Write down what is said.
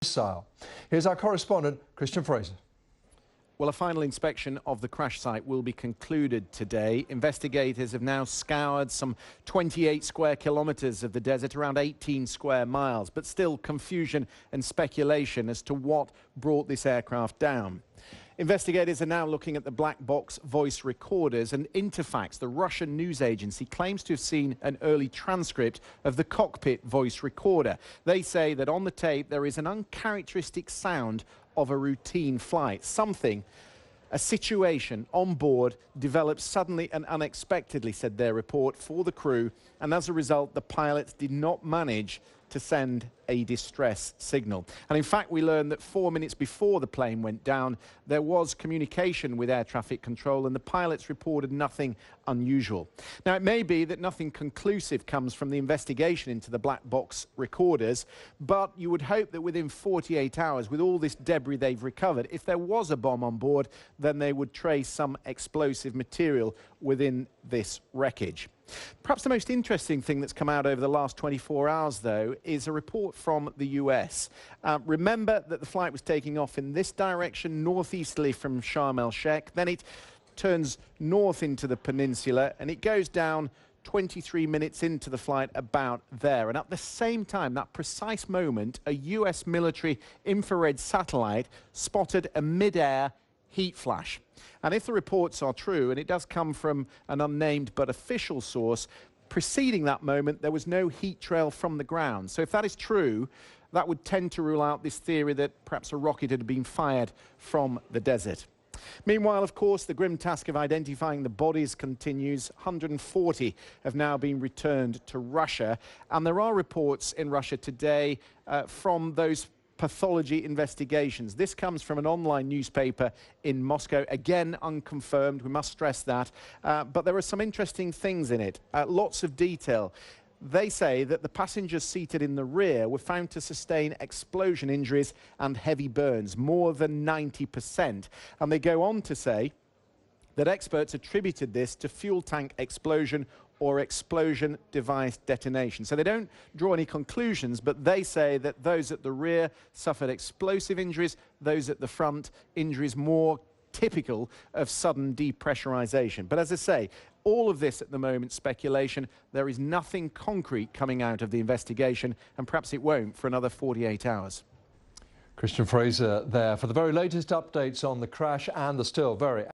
missile. Here's our correspondent, Christian Fraser. Well, a final inspection of the crash site will be concluded today. Investigators have now scoured some 28 square kilometres of the desert, around 18 square miles, but still confusion and speculation as to what brought this aircraft down. Investigators are now looking at the black box voice recorders, and Interfax, the Russian news agency, claims to have seen an early transcript of the cockpit voice recorder. They say that on the tape there is an uncharacteristic sound of a routine flight. A situation on board developed suddenly and unexpectedly, said their report, for the crew, and as a result the pilots did not manage to send a distress signal. And in fact, we learned that 4 minutes before the plane went down, there was communication with air traffic control and the pilots reported nothing unusual. Now, it may be that nothing conclusive comes from the investigation into the black box recorders, but you would hope that within 48 hours, with all this debris they've recovered, if there was a bomb on board, then they would trace some explosive material within this wreckage. Perhaps the most interesting thing that's come out over the last 24 hours, though, is a report from the US. Remember that the flight was taking off in this direction, northeasterly from Sharm el-Sheikh. Then it turns north into the peninsula, and it goes down 23 minutes into the flight about there. And at the same time, that precise moment, a US military infrared satellite spotted a mid-air heat flash. And if the reports are true, and it does come from an unnamed but official source, preceding that moment there was no heat trail from the ground. So if that is true, that would tend to rule out this theory that perhaps a rocket had been fired from the desert. Meanwhile, of course, the grim task of identifying the bodies continues. 140 have now been returned to Russia, and there are reports in Russia today from those pathology investigations. This comes from an online newspaper in Moscow, again unconfirmed, we must stress that, but there are some interesting things in it, lots of detail. They say that the passengers seated in the rear were found to sustain explosion injuries and heavy burns, more than 90%. And they go on to say that experts attributed this to fuel tank explosion or explosion device detonation. So they don't draw any conclusions, but they say that those at the rear suffered explosive injuries, those at the front injuries more typical of sudden depressurization. But as I say, all of this at the moment speculation. There is nothing concrete coming out of the investigation, and perhaps it won't for another 48 hours. Christian Fraser there for the very latest updates on the crash and the still very